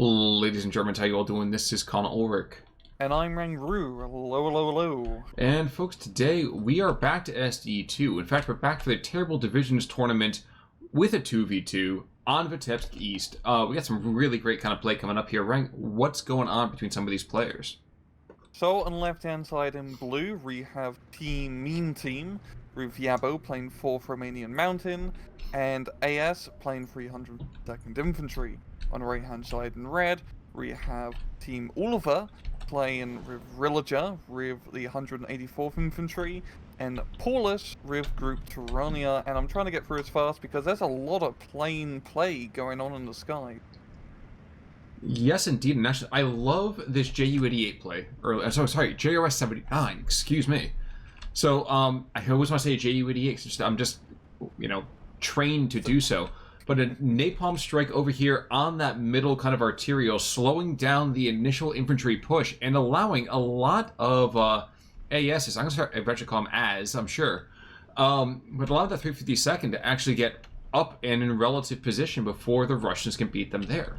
Ladies and Germans, how you all doing? This is Con Ulrich. And I'm Rangru. Hello, hello, hello. And folks, today we are back to SD2. In fact, we're back for the Terrible Divisions tournament with a 2v2 on Vitebsk East. We got some really great kind of play coming up here. Rang, what's going on between some of these players? So, on the left-hand side in blue, we have Team Mean Team, with Yabo playing 4th Romanian Mountain, and AS playing 302nd Infantry. On the right-hand side in red, we have Team Ulver playing with Wilagar with the 184th Infantry, and Paulus with Group Tyurina. And I'm trying to get through as fast because there's a lot of plane play going on in the sky. Yes, indeed. And actually, I love this JU-88 play. Or, sorry, JRS-79. Excuse me. So, I always want to say JU-88. I'm just, trained to do so. But a napalm strike over here on that middle kind of arterial, slowing down the initial infantry push and allowing a lot of ASs, I'm going to start eventually call them as, I'm sure, but allowing that 352nd to actually get up and in relative position before the Russians can beat them there.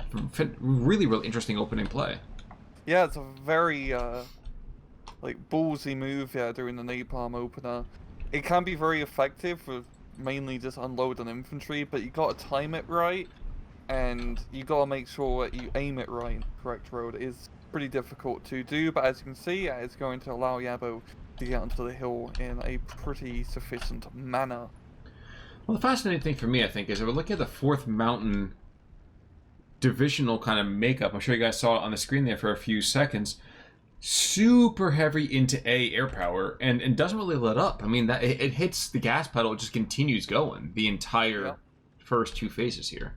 Really, really interesting opening play. Yeah, it's a very, ballsy move doing the napalm opener. It can be very effective with mainly just unloading infantry, but you gotta time it right, and you gotta make sure that you aim it right in the correct road. It is pretty difficult to do, but as you can see, it's going to allow Yabo to get onto the hill in a pretty sufficient manner. Well, the fascinating thing for me, I think, is if we're looking at the 4th Mountain divisional kind of makeup, I'm sure you guys saw it on the screen there for a few seconds, super heavy into air power and doesn't really let up. I mean, that it hits the gas pedal, it just continues going the entire first two phases here.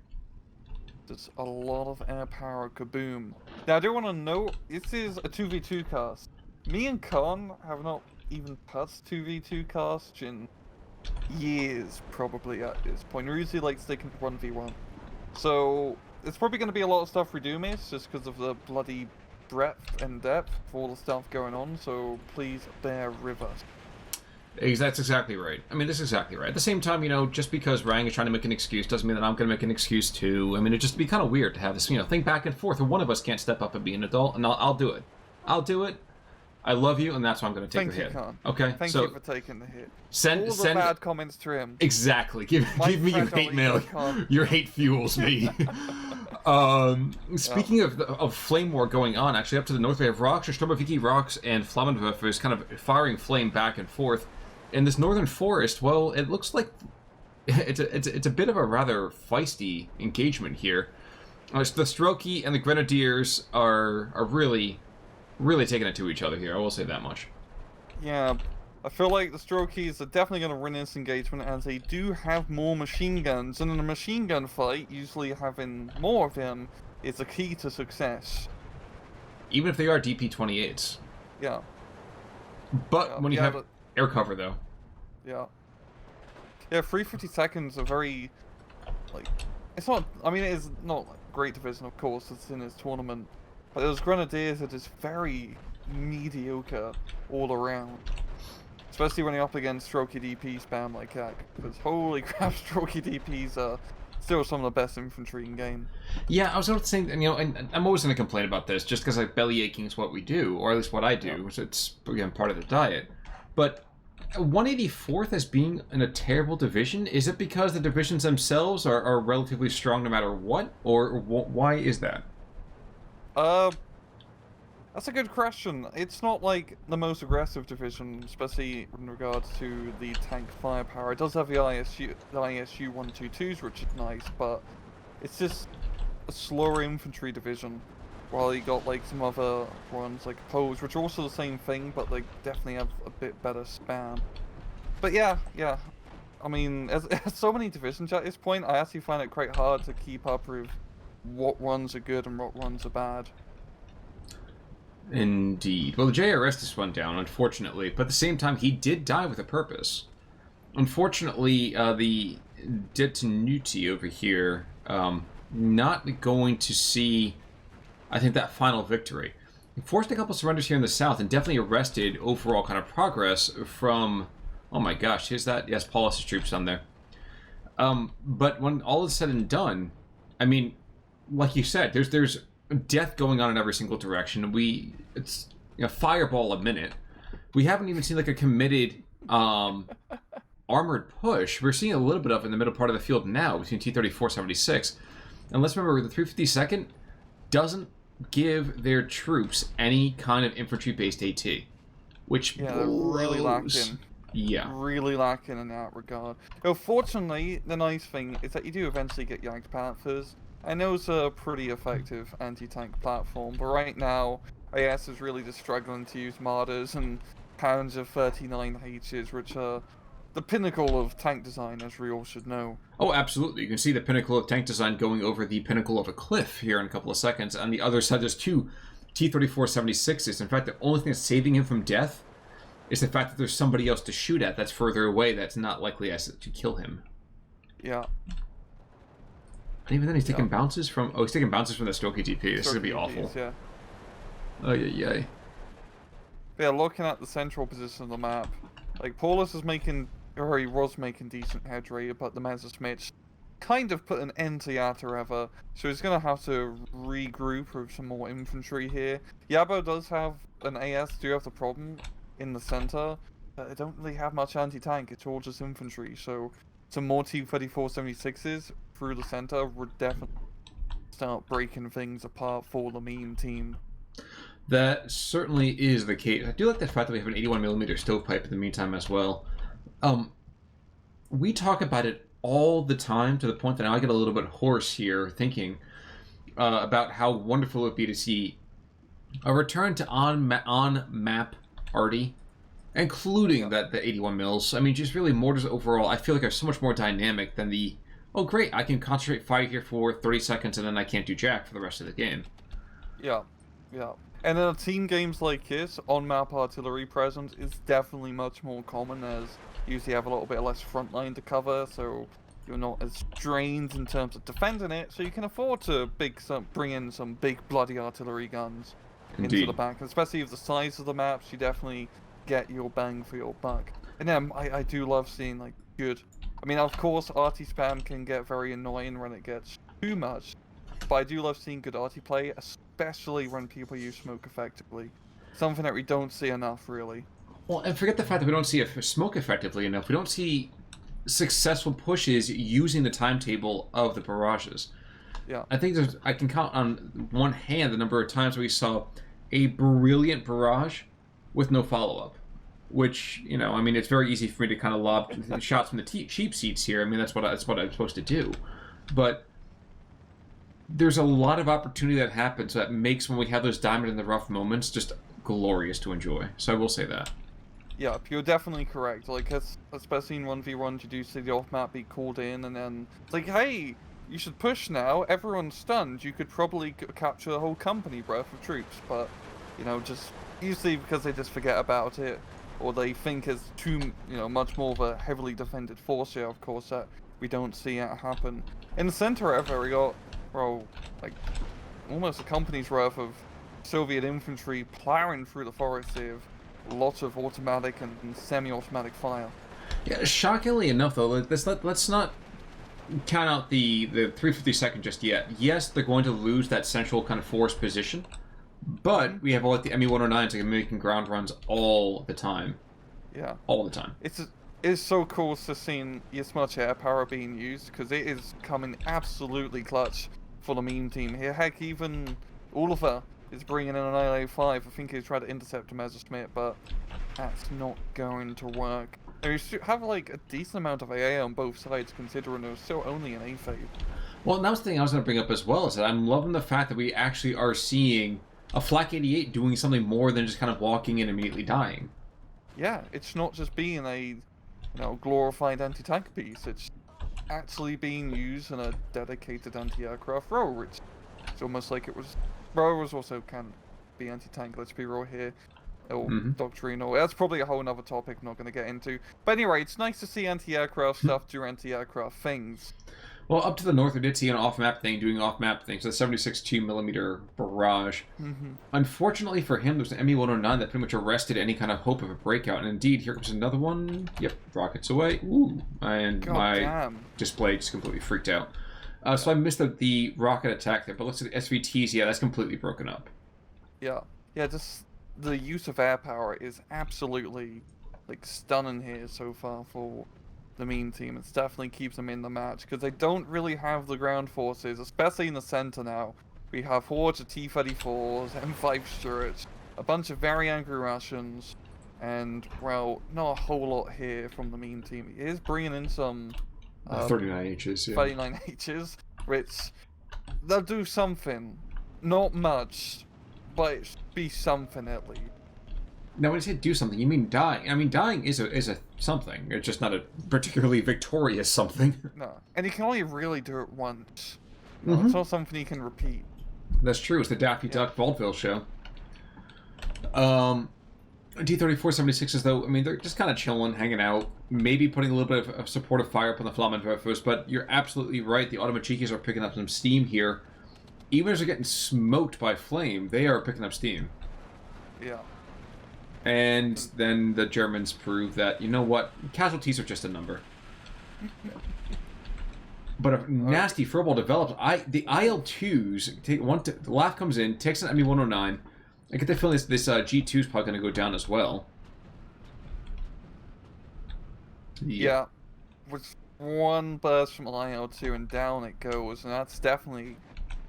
There's a lot of air power, kaboom. Now I do want to note, this is a 2v2 cast. Me and Con have not even touched 2v2 cast in years, probably at this point. We usually like sticking to 1v1. So it's probably going to be a lot of stuff we do miss just because of the bloody breadth and depth for all the stuff going on, so please bear with us. That's exactly right. I mean, this is exactly right. At the same time, just because Rang is trying to make an excuse doesn't mean that I'm going to make an excuse too. I mean, it'd just be kind of weird to have this, thing back and forth, and one of us can't step up and be an adult, and I'll do it. I'll do it. I love you, and that's why I'm going to take the hit. Thank you, Khan. Okay? Thank you for taking the hit. Send the bad comments to him. Exactly. Give me your hate mail. Your hate fuels me. Speaking of flame war going on, actually up to the north we have Rocks, Strelkovy Rocks, and Flammenwerfer is kind of firing flame back and forth. In this northern forest, well, it looks like it's a bit of a rather feisty engagement here. The Strelky and the Grenadiers are really taking it to each other here. I will say that much. Yeah, I feel like the Strelkies are definitely going to win this engagement as they do have more machine guns, and in a machine gun fight, usually having more of them is the key to success. Even if they are DP-28s. Yeah. But when you have air cover, though. Yeah. Yeah, 352nds are very, it's not, I mean, it is not great division, of course, it's in this tournament. But those Grenadiers are just very mediocre all around. Especially when you're up against Strelky DP spam like that. Because holy crap, Strelky DPs are still some of the best infantry in game. Yeah, I was going to say, and I'm always going to complain about this, just because belly aching is what we do, or at least what I do. So it's, again, part of the diet. But 184th as being in a terrible division, is it because the divisions themselves are relatively strong no matter what? Or why is that? That's a good question. It's not like the most aggressive division, especially in regards to the tank firepower. It does have the ISU 122s, which is nice, but it's just a slower infantry division. While you got some other ones like Pose, which are also the same thing, but they definitely have a bit better spam. But yeah. I mean, as so many divisions at this point, I actually find it quite hard to keep up with what ones are good and what ones are bad. Indeed. Well, the JRS just went down, unfortunately, but at the same time, he did die with a purpose. Unfortunately, the Detonuti over here, not going to see, I think, that final victory. He forced a couple surrenders here in the south and definitely arrested overall kind of progress from, oh my gosh, here's that, yes, Paulus' troops on there. But when all is said and done, I mean, like you said, there's death going on in every single direction. It's fireball a minute. We haven't even seen like a committed armored push. We're seeing a little bit of it in the middle part of the field now between T-34-76. And let's remember, the 352nd doesn't give their troops any kind of infantry-based AT, which they're really lacking. Yeah. Really lacking in that regard. Though fortunately, the nice thing is that you do eventually get Jagd Panthers. I know it's a pretty effective anti-tank platform, but right now, AS is really just struggling to use Martyrs and pounds of 39Hs, which are the pinnacle of tank design, as we all should know. Oh, absolutely. You can see the pinnacle of tank design going over the pinnacle of a cliff here in a couple of seconds. On the other side, there's two T-34-76s. In fact, the only thing that's saving him from death is the fact that there's somebody else to shoot at that's further away that's not likely to kill him. Yeah. And even then, he's taking bounces from... Oh, he's taking bounces from the Strelkovy DP. This is going to be awful. Yeah. Oh, yeah. Yeah, looking at the central position of the map, like, Paulus is making... Or he was making decent headway, but the Messerschmitt kind of put an end to Yatareva, so he's going to have to regroup with some more infantry here. Yabo does have an AS, do have the problem in the center, but they don't really have much anti-tank, it's all just infantry, so some more T-34-76s through the center would definitely start breaking things apart for the meme team. That certainly is the case. I do like the fact that we have an 81mm stovepipe in the meantime as well. We talk about it all the time to the point that now I get a little bit hoarse here thinking about how wonderful it would be to see a return to on-map arty, including the 81 mils. I mean, just really mortars overall, I feel like are so much more dynamic than the, oh great, I can concentrate fire here for 30 seconds and then I can't do jack for the rest of the game. Yeah. And in team games like this, on-map artillery presence is definitely much more common, as you usually have a little bit less front line to cover, so you're not as strained in terms of defending it, so you can afford to bring in some big bloody artillery guns into the back. And especially with the size of the maps, you definitely get your bang for your buck. And then I do love seeing like good... I mean, of course, arty spam can get very annoying when it gets too much, but I do love seeing good arty play, especially when people use smoke effectively. Something that we don't see enough, really. Well, and forget the fact that we don't see smoke effectively enough. We don't see successful pushes using the timetable of the barrages. Yeah. I think I can count on one hand the number of times we saw a brilliant barrage with no follow-up. Which, I mean, it's very easy for me to kind of lob shots from the cheap seats here. I mean, that's what I'm supposed to do. But there's a lot of opportunity that happens that makes, when we have those diamond in the rough moments, just glorious to enjoy. So I will say that. Yeah, you're definitely correct. Like, especially in 1v1, you do see the off-map be called in, and then it's like, hey, you should push now. Everyone's stunned. You could probably capture the whole company breath of troops, but, just usually because they just forget about it, or they think it's too, much more of a heavily defended force here, of course, that we don't see it happen. In the center of it, we got, like, almost a company's worth of Soviet infantry plowing through the forest here. Lots of automatic and semi-automatic fire. Yeah, shockingly enough, though, let's not count out the 352nd just yet. Yes, they're going to lose that central kind of forest position, but we have all the ME-109s that are making ground runs all the time. Yeah. All the time. It's so cool to see this much air power being used, because it is coming absolutely clutch for the meme team here. Heck, even Ulver is bringing in an ILA-5. I think he's trying to intercept a Messerschmitt, but that's not going to work. And we have like a decent amount of AA on both sides, considering there's still only an A-phase. Well, and that was the thing I was going to bring up as well, is that I'm loving the fact that we actually are seeing a Flak 88 doing something more than just kind of walking in and immediately dying. Yeah, it's not just being a glorified anti-tank piece. It's actually being used in a dedicated anti-aircraft role, which it's almost like it was... Rowers also can be anti-tank, let's be real here. Or doctrinal. That's probably a whole other topic I'm not going to get into. But anyway, it's nice to see anti-aircraft stuff do anti-aircraft things. Well, up to the north, we did see an off-map thing doing off-map things. So the 76 2mm barrage. Unfortunately for him, there's an ME-109 that pretty much arrested any kind of hope of a breakout. And indeed, here comes another one. Yep, rockets away. Ooh. And my display just completely freaked out. So I missed the rocket attack there, but looks at the SVTs. Yeah, that's completely broken up. Yeah, yeah. Just the use of air power is absolutely like stunning here so far for the mean team. It definitely keeps them in the match because they don't really have the ground forces, especially in the center now. We have hordes of T-34s, M5 Stuarts, a bunch of very angry Russians, and, well, not a whole lot here from the mean team. He is bringing in some 39Hs, yeah. 39Hs, which they'll do something. Not much, but it should be something at least. Now, when you say do something, you mean dying. I mean, dying is a something. It's just not a particularly victorious something. No, and you can only really do it once. No, It's not something you can repeat. That's true. It's the Daffy Duck vaudeville show. T-34-76s, though, I mean, they're just kind of chilling, hanging out, maybe putting a little bit of supportive fire up on the Flammenwerfers, but you're absolutely right. The Automachikis are picking up some steam here. Even as they're getting smoked by flame, they are picking up steam. Yeah. And then the Germans prove that, you know what, casualties are just a number. But a nasty furball develops. The IL-2s, the LAF comes in, takes an ME-109. I get the feeling this G2 is probably going to go down as well. Yeah. With one burst from IL-2 and down it goes, and that's definitely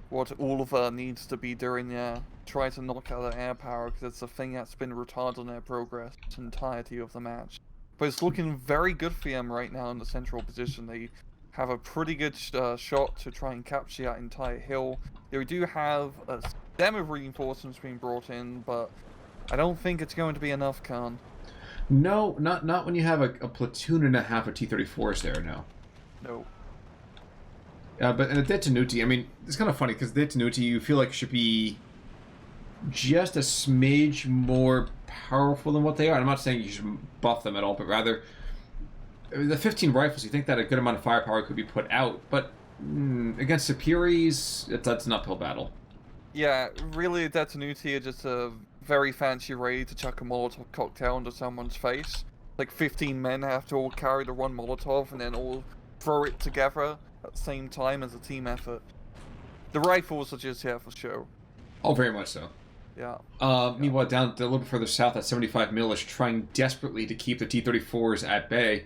what Ulver needs to be doing there. Try to knock out the air power, because it's the thing that's been retarding their progress the entirety of the match. But it's looking very good for them right now in the central position. They have a pretty good shot to try and capture that entire hill. They do have a stem of reinforcements being brought in, but I don't think it's going to be enough, Khan. No, not when you have a platoon and a half of T-34s there, no. No. But in the Detenuti, I mean, it's kind of funny, because the Detenuti, you feel like should be just a smidge more powerful than what they are. I'm not saying you should buff them at all, but rather, the 15 rifles, you think that a good amount of firepower could be put out, but against Superiors, that's an uphill battle. Yeah, really, Detenuti are just a very fancy raid to chuck a Molotov cocktail into someone's face. Like 15 men have to all carry the one Molotov and then all throw it together at the same time as a team effort. The rifles are just here for show. Oh, very much so. Yeah. Meanwhile, down a little bit further south, at 75 mil is trying desperately to keep the T-34s at bay.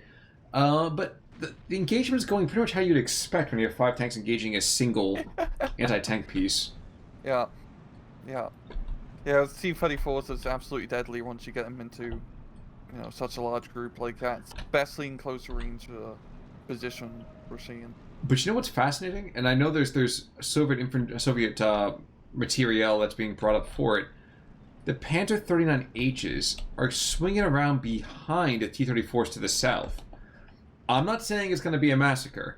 But the engagement is going pretty much how you'd expect when you have 5 tanks engaging a single anti-tank piece. Yeah. Yeah. Yeah, T-34s is absolutely deadly once you get them into, such a large group like that, especially in closer range position we're seeing. But you know what's fascinating? And I know there's Soviet materiel that's being brought up for it. The Panther 39Hs are swinging around behind the T-34s to the south. I'm not saying it's going to be a massacre,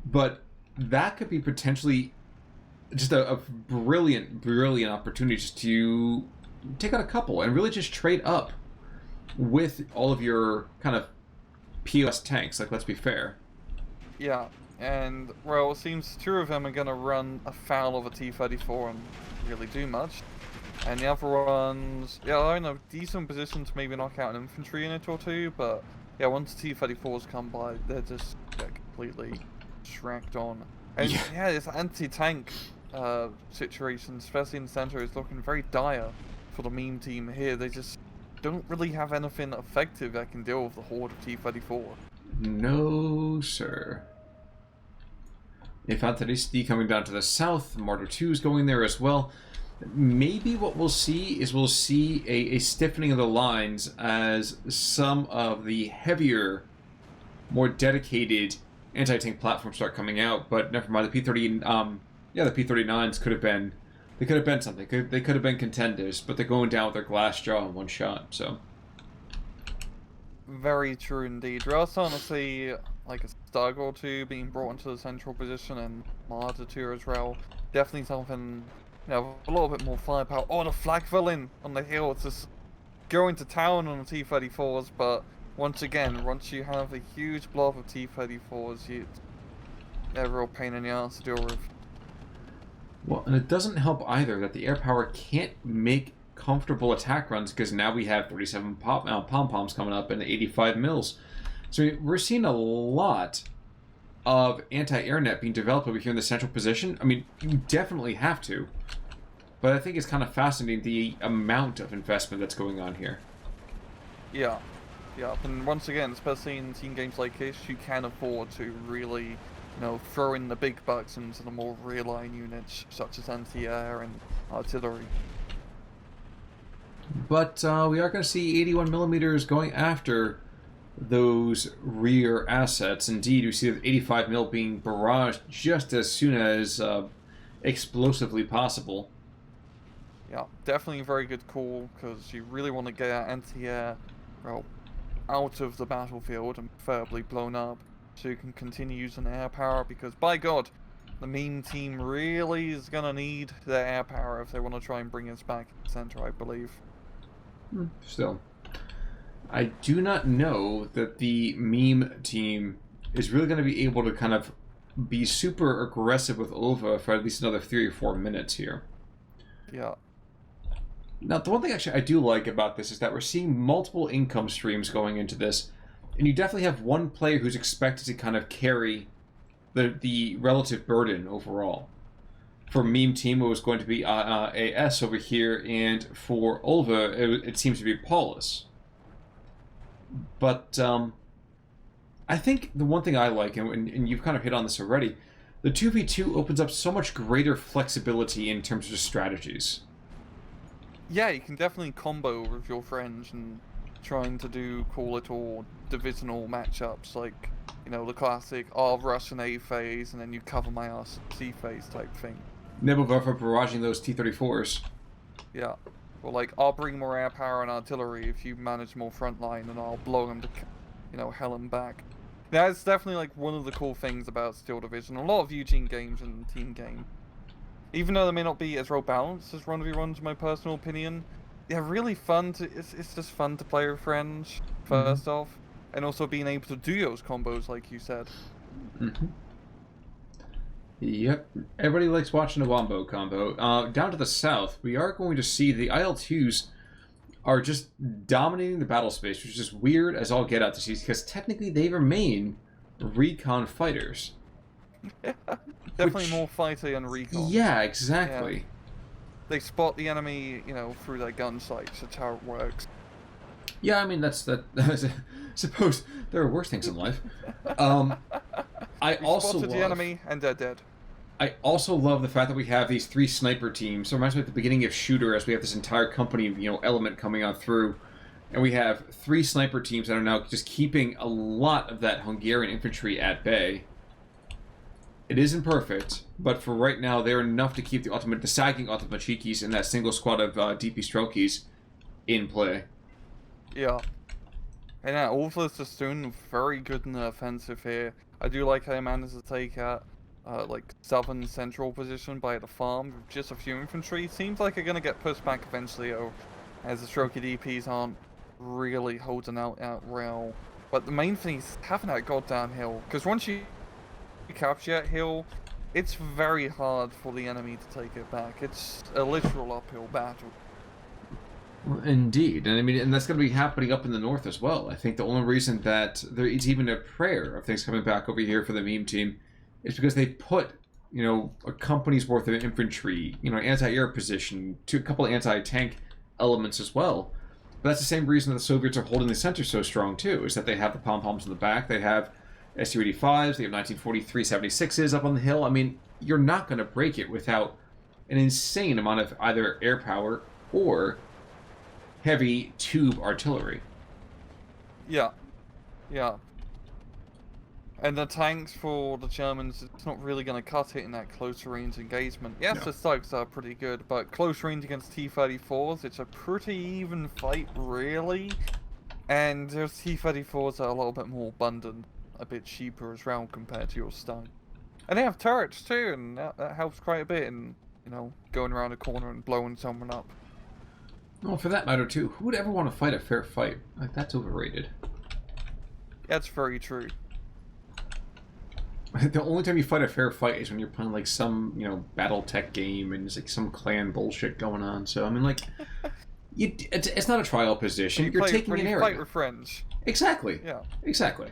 but that could be potentially just a brilliant opportunity just to take out a couple and really just trade up with all of your kind of POS tanks. Like, let's be fair. Yeah. And, well, it seems 2 of them are going to run afoul of a T-34 and really do much. And the other ones, they're in a decent position to maybe knock out an infantry unit or 2, but, yeah, once the T-34s come by, they're just completely shracked on. And, this anti-tank situation, especially in the center, is looking very dire for the meme team here. They just don't really have anything effective that can deal with the horde of T-34. No, sir. Infantrie coming down to the south. Martyr 2 is going there as well. Maybe what we'll see is a stiffening of the lines as some of the heavier, more dedicated anti-tank platforms start coming out. But never mind, the P-30, the P-39s could have been something. They could have been contenders, but they're going down with their glass jaw in one shot. So. Very true indeed. We're also starting to see like a Stug or 2 being brought into the central position, and Martyr 2 as well. Definitely something, a little bit more firepower. Oh, the flag villain on the hill. It's just going to town on the T-34s, but once again, once you have a huge blob of T-34s, they're a real pain in the ass to deal with. Well, and it doesn't help either that the air power can't make comfortable attack runs, because now we have 37 pom-poms coming up and 85 mils. So we're seeing a lot of anti-air net being developed over here in the central position. I mean, you definitely have to. But I think it's kind of fascinating the amount of investment that's going on here. Yeah. Yeah, and once again, especially in team games like this, you can afford to really, throw in the big bucks into the more rear-line units, such as anti-air and artillery. But we are going to see 81 millimeters going after those rear assets. Indeed, we see the 85 mil being barraged just as soon as explosively possible. Yeah, definitely a very good call, because you really want to get anti-air, out of the battlefield and preferably blown up, so you can continue using air power, because by God, the meme team really is going to need their air power if they want to try and bring us back in the center, I believe. Still, I do not know that the meme team is really going to be able to kind of be super aggressive with Ulver for at least another 3 or 4 minutes here. Yeah. Now, the one thing actually I do like about this is that we're seeing multiple income streams going into this, and you definitely have one player who's expected to kind of carry the relative burden overall. For meme team, it was going to be AS over here, and for Ulver, it seems to be Paulus. But I think the one thing I like, and you've kind of hit on this already, the 2v2 opens up so much greater flexibility in terms of strategies. Yeah, you can definitely combo with your friends and trying to do cool little divisional matchups, like, the classic, I'll rush an A phase and then you cover my ass C phase type thing. Nebelwerfer barraging those T-34s. Yeah. Or like, I'll bring more air power and artillery if you manage more frontline, and I'll blow them to, hell them back. That's definitely like one of the cool things about Steel Division. A lot of Eugene games and team game, even though they may not be as well balanced as 1v1s, in my personal opinion, they're really fun to. It's just fun to play with friends. First off, and also being able to do those combos, like you said. Yep, everybody likes watching a wombo combo. Down to the south, we are going to see the IL-2s are just dominating the battle space, which is just weird as all get out to see, because technically they remain recon fighters. Yeah, definitely more fighter and recon. Yeah, exactly. Yeah. They spot the enemy, through their gun sights. That's how it works. Yeah, I mean, that's suppose there are worse things in life. I also spotted the enemy, and they're dead. I also love the fact that we have these 3 sniper teams. So it reminds me at the beginning of Shooter, as we have this entire company, element coming on through, and we have 3 sniper teams that are now just keeping a lot of that Hungarian infantry at bay. It isn't perfect, but for right now, they're enough to keep the sagging Automachikis and that single squad of DP Strelkies in play. Yeah. And yeah, Ulver's just doing very good in the offensive here. I do like how he managed to take out, southern central position by the farm with just a few infantry. Seems like they're going to get pushed back eventually, though, as the Strelky DPs aren't really holding out rail. But the main thing is having that goddamn hill, because once you capture that hill, it's very hard for the enemy to take it back. It's a literal uphill battle. Well, indeed, and I mean, and that's going to be happening up in the north as well. I think the only reason that there is even a prayer of things coming back over here for the meme team is because they put, a company's worth of infantry, anti-air position, to a couple of anti-tank elements as well. But that's the same reason that the Soviets are holding the center so strong too, is that they have the pom-poms in the back, they have Su-85s, they have 1943 76s up on the hill. I mean, you're not going to break it without an insane amount of either air power or heavy tube artillery. Yeah. And the tanks for the Germans, it's not really going to cut it in that close range engagement. Yes, No. the Stokes are pretty good, but close range against T-34s, it's a pretty even fight, really. And those T-34s are a little bit more abundant, a bit cheaper as well compared to your Stone. And they have turrets too, and that helps quite a bit in, going around a corner and blowing someone up. Well, for that matter too, who would ever want to fight a fair fight? Like, that's overrated. That's very true. The only time you fight a fair fight is when you're playing like some, battle tech game and there's like some clan bullshit going on. So I mean, like, it's not a trial position. You're taking an area. Fight with friends. Exactly. Yeah. Exactly.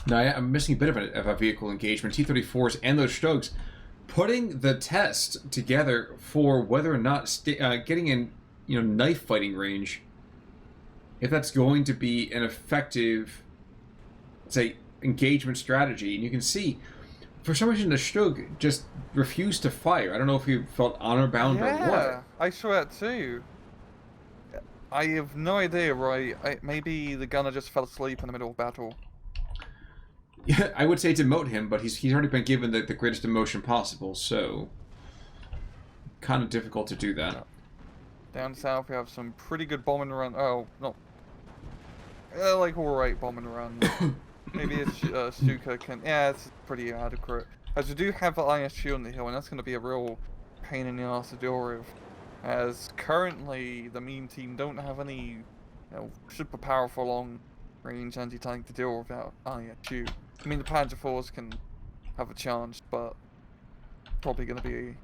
Now, I'm missing a bit of a vehicle engagement. T-34s and those Stugs putting the test together for whether or not getting in, knife fighting range, if that's going to be an effective, say, engagement strategy. And you can see, for some reason, the Stug just refused to fire. I don't know if he felt honor-bound or what. Yeah, I saw that too. I have no idea, right? Maybe the gunner just fell asleep in the middle of battle. Yeah, I would say demote him, but he's already been given the greatest demotion possible, so kind of difficult to do that. Down south, we have some pretty good bombing run. Oh, no. Like, alright bombing run. Maybe a Stuka can... Yeah, it's pretty adequate. As we do have the ISU on the hill, and that's going to be a real pain in the ass to deal with. As currently, the meme team don't have any super powerful long-range anti-tank to deal with without ISU. I mean, the Panzer Force can have a chance, but probably going to be,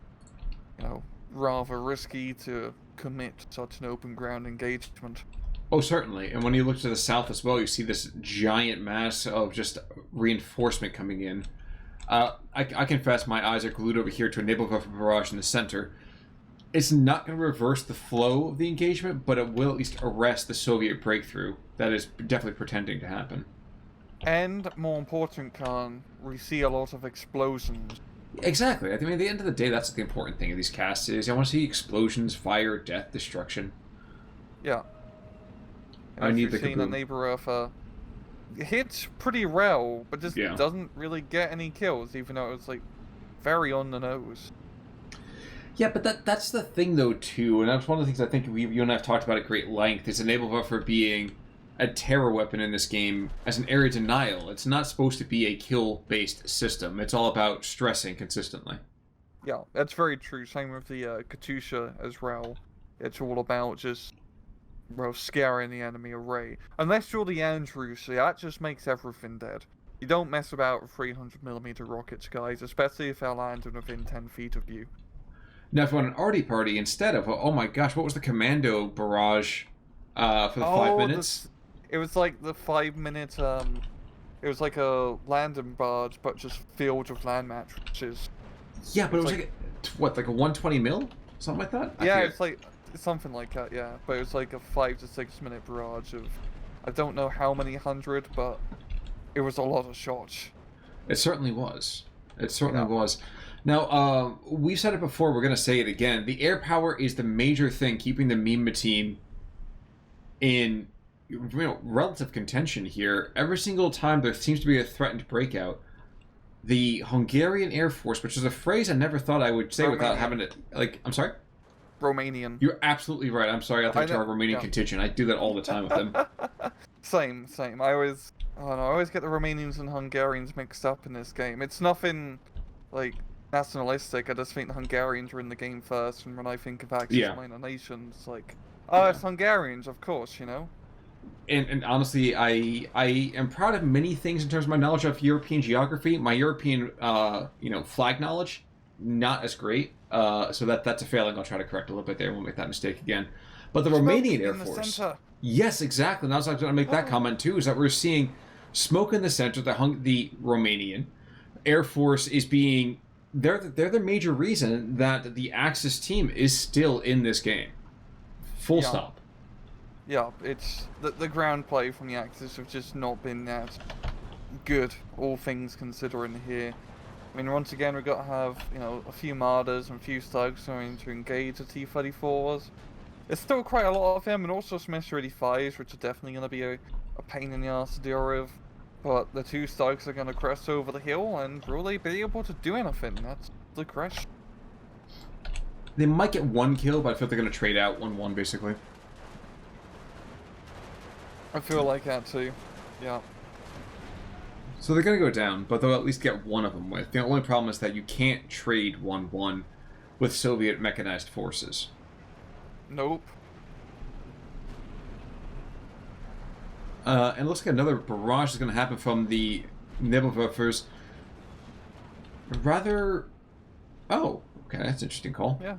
rather risky to commit to such an open ground engagement. Oh, certainly. And when you look to the south as well, you see this giant mass of just reinforcement coming in. I confess my eyes are glued over here to a naval buffer barrage in the center. It's not going to reverse the flow of the engagement, but it will at least arrest the Soviet breakthrough that is definitely pretending to happen. And, more important, Khan, we see a lot of explosions. Exactly. I mean, at the end of the day, that's the important thing of these casts is I want to see explosions, fire, death, destruction. Yeah. I need the seen a neighbor Earth hits pretty well, but just doesn't really get any kills, even though it was, very on the nose. Yeah, but that's the thing, though, too, and that's one of the things I think you and I have talked about at great length, is a naval buffer being a terror weapon in this game as an area denial. It's not supposed to be a kill-based system. It's all about stressing consistently. Yeah, that's very true. Same with the Katusha as well. It's all about just, scaring the enemy away. Unless you're the Andrews, so that just makes everything dead. You don't mess about with 300mm rockets, guys, especially if they're landing within 10 feet of you. Now, if you want an arty party instead of, oh my gosh, what was the commando barrage for the 5 minutes? It was like the 5 minute, it was like a landing barge, but just filled with land mattresses. Yeah, but it was like a 120 mil? Something like that? Yeah, it's like, something like that, yeah. But it was like a 5 to 6 minute barrage of, I don't know how many hundred, but it was a lot of shots. It certainly was. It certainly was. Now, we've said it before, we're going to say it again. The air power is the major thing keeping the Mima team in relative contention here. Every single time there seems to be a threatened breakout, the Hungarian Air Force, which is a phrase I never thought I would say without having it, I'm sorry? Romanian. You're absolutely right. I'm sorry, I thought you were Romanian contingent. I do that all the time with them. Same. I always get the Romanians and Hungarians mixed up in this game. It's nothing, nationalistic. I just think the Hungarians are in the game first, and when I think of Axis minor nations, it's Hungarians, of course, And honestly, I am proud of many things in terms of my knowledge of European geography. My European, flag knowledge, not as great. So that's a failing. I'll try to correct a little bit there. I won't make that mistake again. But the Romanian Air Force, yes, exactly. And I was going to make that comment too. Is that we're seeing smoke in the center. The Romanian Air Force is being they're the major reason that the Axis team is still in this game. Full stop. Yeah, it's the ground play from the Axis have just not been that good, all things considering here. I mean, once again, we've got to have, a few Martyrs and a few Stugs going to engage the T-34s. There's still quite a lot of them, and also some S-35s, which are definitely going to be a pain in the ass to deal with. But the two Stugs are going to crest over the hill and really be able to do anything. That's the question. They might get one kill, but I feel they're going to trade out 1-1, basically. I feel like that too, yeah. So they're going to go down, but they'll at least get one of them with. The only problem is that you can't trade 1-1 with Soviet mechanized forces. Nope. And it looks like another barrage is going to happen from the Nebelwerfers. Rather... Oh, okay, that's an interesting call. Yeah.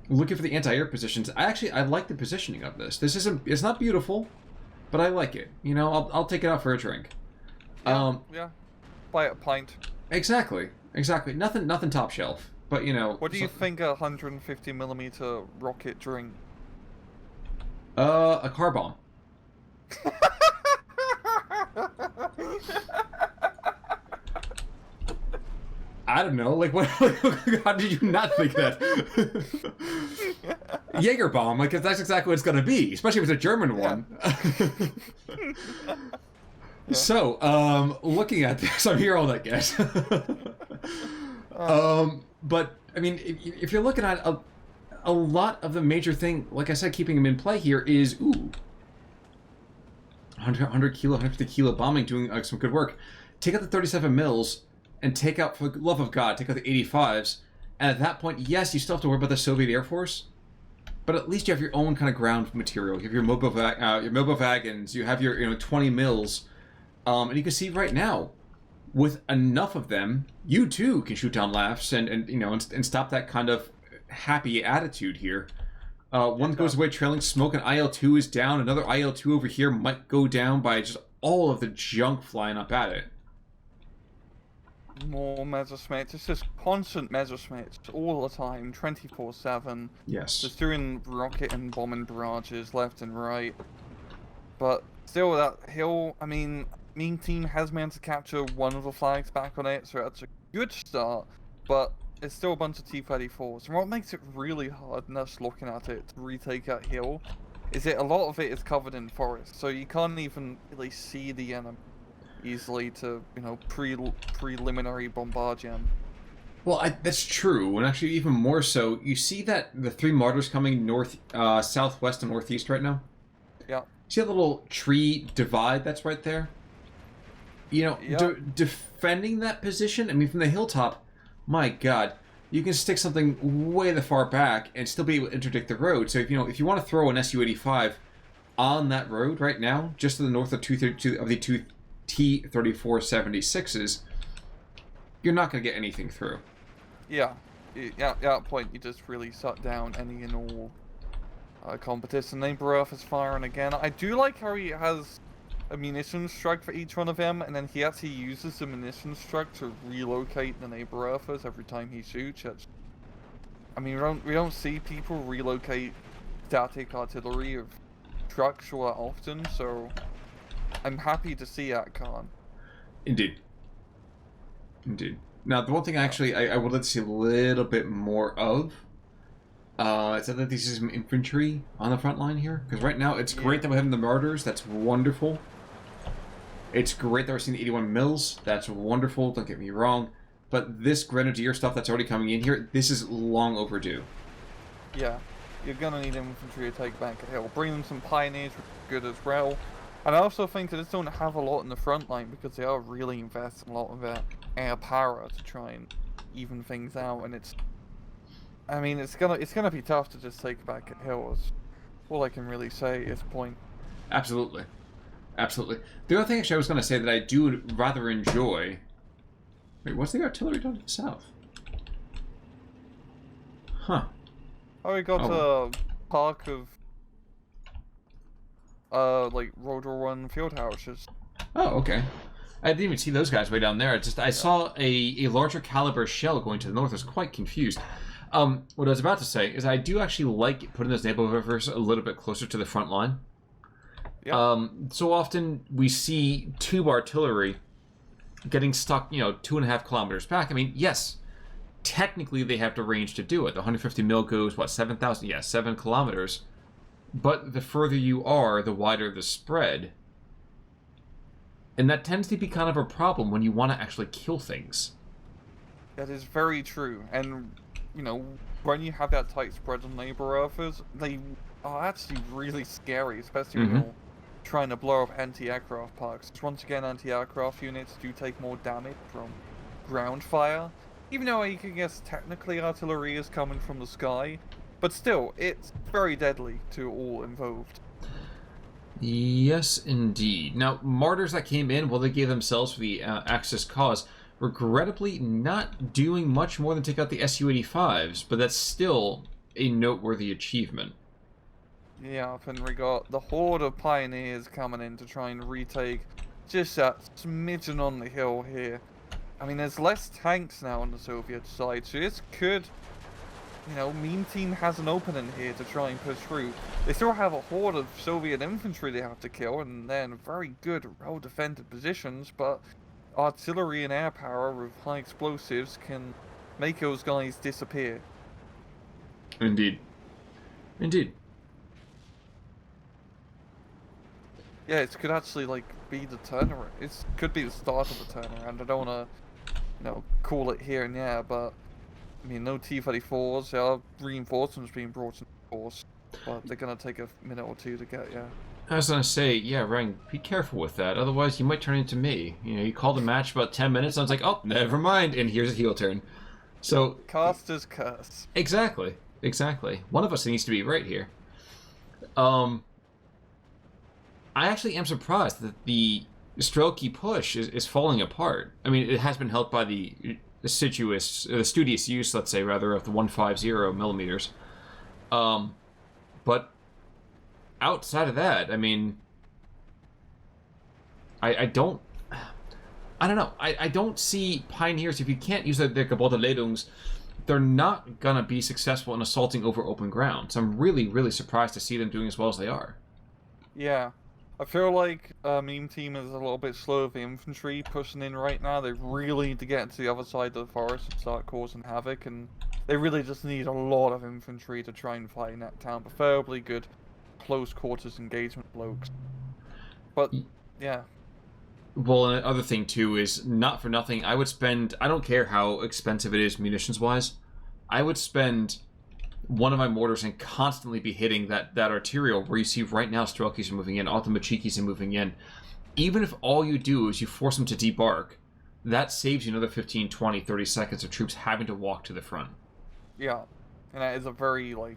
Looking for the anti-air positions. I like the positioning of this. It's not beautiful, but I like it. I'll take it out for a drink. Yeah. buy a pint. Exactly. Nothing top shelf. But, you know... What do you think a 150mm rocket drink? A car bomb. I don't know, like, what? How did you not think that? Jaeger bomb, like, that's exactly what it's gonna be, especially if it's a German one. Yeah. So, looking at this, I'm here all that guess. But I mean, if you're looking at a lot of the major thing, like I said, keeping them in play here is 100 kilo, 150 kilo bombing, doing some good work. Take out the 37 mils. And take out, for the love of God, take out the 85s. And at that point, yes, you still have to worry about the Soviet Air Force. But at least you have your own kind of ground material. You have your mobile wagons. You have your 20 mils. And you can see right now, with enough of them, you too can shoot down laughs and stop that kind of happy attitude here. One goes away trailing smoke, and IL-2 is down. Another IL-2 over here might go down by just all of the junk flying up at it. More Messerschmitts. It's just constant Messerschmitts all the time, 24/7. Yes. Just doing rocket and bombing barrages left and right. But still, that hill, I mean, Mean Team has managed to capture one of the flags back on it, so that's a good start. But it's still a bunch of T-34s. And what makes it really hard, and that's looking at it, to retake that hill, is that a lot of it is covered in forest, so you can't even really see the enemy easily to, preliminary bombardment. Well, that's true, and actually even more so, you see that the three martyrs coming north, southwest and northeast right now? Yeah. See that little tree divide that's right there? Defending that position, I mean, from the hilltop, my God, you can stick something way the far back and still be able to interdict the road. So if you want to throw an Su-85 on that road right now, just to the north of the two T-34-76s, you're not going to get anything through. Yeah. At that point, you just really shut down any and all competition. Neighbor is firing again. I do like how he has a munitions truck for each one of them, and then he actually uses the munitions truck to relocate the neighbor Earthers every time he shoots. I mean, we don't see people relocate static artillery of trucks all that often, so I'm happy to see that, Khan. Indeed. Now, the one thing I would like to see a little bit more of is that these are some infantry on the front line here. Because right now, it's great that we're having the martyrs. That's wonderful. It's great that we're seeing the 81 mils. That's wonderful. Don't get me wrong. But this grenadier stuff that's already coming in here, this is long overdue. Yeah. You're going to need infantry to take back a hill. Bring them some pioneers, which is good as well. And I also think they just don't have a lot in the front line because they are really investing a lot of their air power to try and even things out. And it's gonna be tough to just take back a hill. Is all I can really say at this point. Absolutely. The other thing actually I was going to say that I do rather enjoy. Wait, what's the artillery down to the south? Huh. Oh, we got a park of like World War I field houses. Oh, okay. I didn't even see those guys way down there. I saw a larger caliber shell going to the north. I was quite confused. What I was about to say is I do actually like putting those naval rivers a little bit closer to the front line. Yeah. So often we see tube artillery getting stuck, 2.5 kilometers back. I mean, yes, technically they have the range to do it. The 150 mil goes, 7,000? Yeah, 7 kilometers. But the further you are, the wider the spread. And that tends to be kind of a problem when you want to actually kill things. That is very true. And, when you have that tight spread on neighbor Earthers, they are actually really scary, especially when you're trying to blow up anti-aircraft parks. Once again, anti-aircraft units do take more damage from ground fire. Even though I can guess technically artillery is coming from the sky. But still, it's very deadly to all involved. Yes, indeed. Now, martyrs that came in, they gave themselves for the Axis cause, regrettably not doing much more than take out the Su-85s, but that's still a noteworthy achievement. Yeah, and we got the horde of pioneers coming in to try and retake just that smidgen on the hill here. I mean, there's less tanks now on the Soviet side, so this could, you know, Meme Team has an opening here to try and push through. They still have a horde of Soviet infantry they have to kill, and they're in very good, well-defended positions, but artillery and air power with high explosives can make those guys disappear. Indeed. Indeed. Yeah, it could actually, like, be the turnaround. It could be the start of the turnaround. I don't want to, you know, call it here and there, but, I mean, no T-34s. There are reinforcements being brought into force, but they're going to take a minute or two to get, yeah. I was going to say, yeah, Rang, be careful with that. Otherwise, you might turn into me. You know, you called the match about 10 minutes, and I was like, oh, never mind, and here's a heel turn. So... Caster's curse. Exactly. Exactly. One of us needs to be right here. I actually am surprised that the Strelky push is falling apart. I mean, it has been helped by the studious use, let's say, rather, of the 150 millimeters. But outside of that, I mean, I don't know. I don't see Pioneers, if you can't use their Gebäudeledungs, they're not going to be successful in assaulting over open ground. So I'm really, really surprised to see them doing as well as they are. Yeah. I feel like Meme Team is a little bit slow with the infantry pushing in right now. They really need to get to the other side of the forest and start causing havoc, and they really just need a lot of infantry to try and fight in that town. Preferably good close quarters engagement blokes. But, yeah. Well, and the other thing, too, is not for nothing, I would spend, I don't care how expensive it is munitions-wise, I would spend one of my mortars and constantly be hitting that arterial where you see right now Strelkys are moving in, Automachikis are moving in. Even if all you do is you force them to debark, that saves you another 15, 20, 30 seconds of troops having to walk to the front. Yeah, and that is a very, like,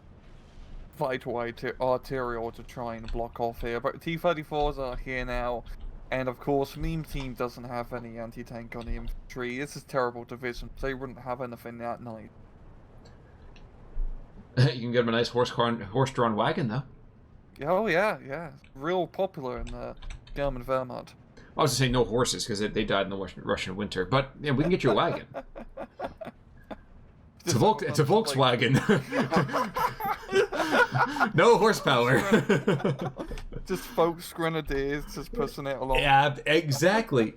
vital arterial to try and block off here. But T-34s are here now, and of course Meme Team doesn't have any anti-tank on the infantry. This is terrible division. They wouldn't have anything that night. You can get them a nice horse-drawn wagon, though. Oh, yeah. Real popular in the German Wehrmacht. I was going to say no horses, because they died in the Russian winter. But, yeah, we can get you a wagon. It's a Volkswagen. No horsepower. Just folks grenadiers just pushing it along. Yeah, exactly.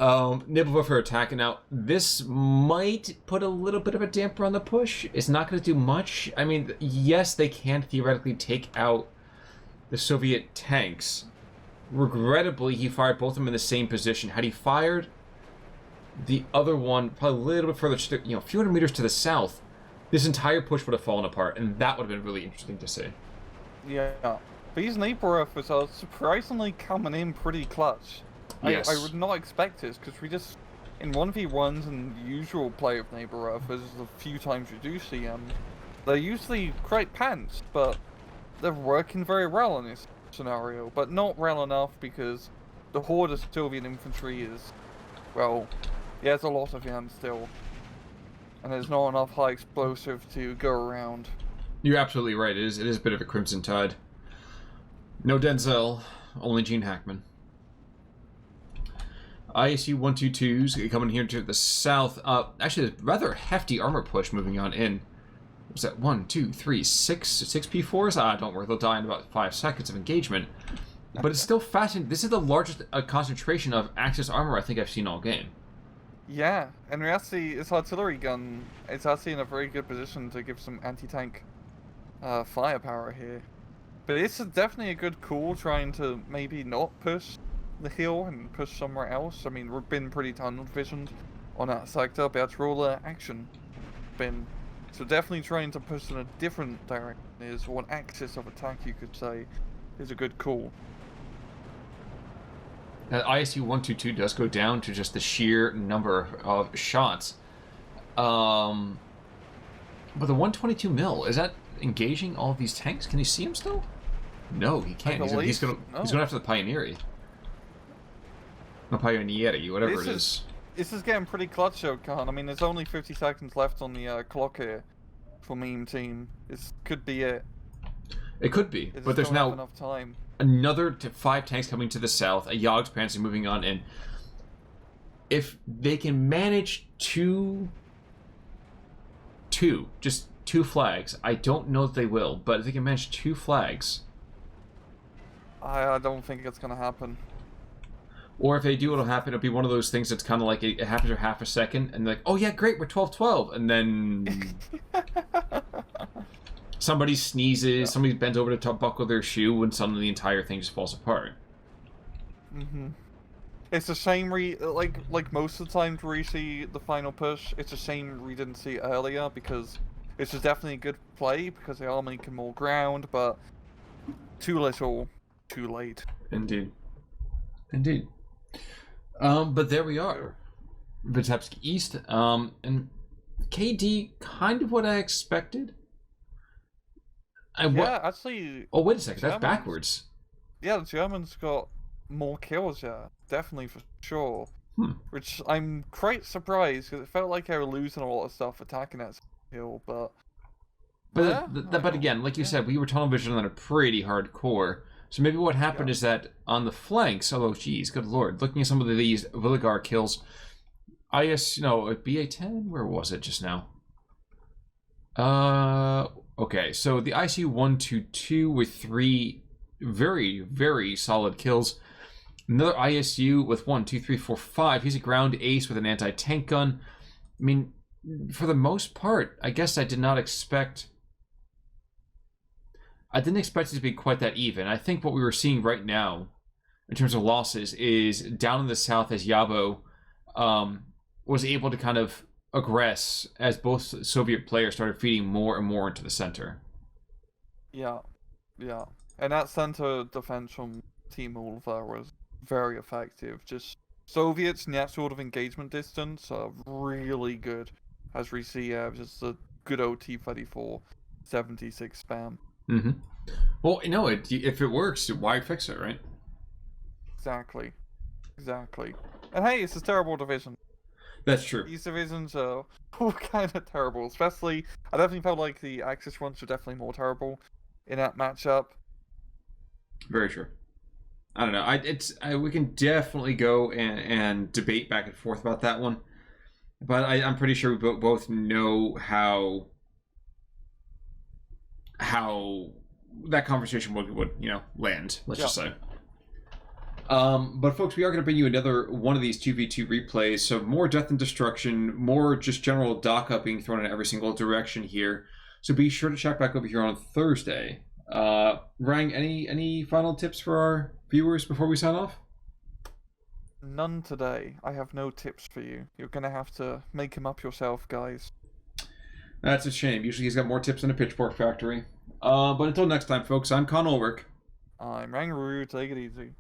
Nibelwurf are attacking. Now, this might put a little bit of a damper on the push. It's not going to do much. I mean, yes, they can theoretically take out the Soviet tanks. Regrettably, he fired both of them in the same position. Had he fired the other one probably a little bit further, a few hundred meters to the south, this entire push would have fallen apart, and that would have been really interesting to see. Yeah. These Neighborhoofers are surprisingly coming in pretty clutch. Yes. I would not expect this, because we just, in 1v1s and usual play of Neighborhoofers, the few times you do see them, they're usually quite pants, but they're working very well in this scenario, but not well enough because the horde of Soviet infantry is, well, there's a lot of them still, and there's not enough high explosive to go around. You're absolutely right. It is a bit of a crimson tide. No Denzel, only Gene Hackman. ISU 122s coming here to the south. Actually, a rather hefty armor push moving on in. Was that 1, 2, 3, 6 P4s? Don't worry, they'll die in about 5 seconds of engagement. But it's still fascinating. This is the largest concentration of Axis armor I think I've seen all game. Yeah, and actually, its artillery gun, it's actually in a very good position to give some anti-tank firepower here. But it's definitely a good call trying to maybe not push the hill and push somewhere else. I mean, we've been pretty tunnel visioned on that sector, but that's all action been. So definitely trying to push in a different direction is one axis of attack, you could say, is a good call. That ISU 122 does go down to just the sheer number of shots. But the 122 mil, is that engaging all of these tanks? Can you see him still? No, he can't. He's going after the Pioneer. No, Pioneeri, whatever it is. This is getting pretty clutch, though, Khan. I mean, there's only 50 seconds left on the clock here for Meme Team. This could be it. It could be, but there's now enough time. Another 5 tanks coming to the south. A Yogspanzer moving on in. if they can manage just two flags, I don't know that they will, but if they can manage 2 flags, I don't think it's gonna happen. or if they do, it'll happen. It'll be one of those things that's kind of like it happens for half a second, and they're like, oh yeah, great, we're 12-12, and then somebody sneezes, somebody bends over to buckle their shoe, and suddenly the entire thing just falls apart. It's a shame like most of the times where you see the final push, it's a shame we didn't see it earlier, because this is definitely a good play because they are making more ground, but too little, too late. Indeed. But there we are, Vitebsk East, and KD, kind of what I expected. Actually. Oh, wait a second, that's backwards. Yeah, the Germans got more kills, definitely for sure. Which I'm quite surprised because it felt like they were losing a lot of stuff attacking that hill, but again, like you said, we were tunnel vision on a pretty hardcore. So maybe what happened is that on the flanks, although geez, good lord, looking at some of these Wilagar kills, BA-10, where was it just now? Okay, so the ICU 122 with 3 very, very solid kills. Another ISU with 1, 2, 3, 4, 5. He's a ground ace with an anti-tank gun. I mean, for the most part, I guess I didn't expect it to be quite that even. I think what we were seeing right now, in terms of losses, is down in the south as Yabo was able to kind of aggress as both Soviet players started feeding more and more into the center. Yeah. And that center defense from Team Ulver was very effective. Just Soviets in that sort of engagement distance are really good, as we see just a good old T-34 76 spam. Well, if it works, why fix it, right? Exactly. And hey, it's a terrible division. That's true. These divisions are all kind of terrible. Especially, I definitely felt like the Axis ones were definitely more terrible in that matchup. Very true. I don't know. We can definitely go and debate back and forth about that one, but I'm pretty sure we both know how that conversation would land. Let's just say. But folks, we are going to bring you another one of these 2v2 replays. So more death and destruction, more just general DACA being thrown in every single direction here. So be sure to check back over here on Thursday. Rang, any final tips for our viewers before we sign off? None today. I have no tips for you. You're going to have to make them up yourself, guys. That's a shame. Usually he's got more tips than a pitchfork factory. But until next time, folks, I'm Con Ulrich. I'm Rangaroo. Take it easy.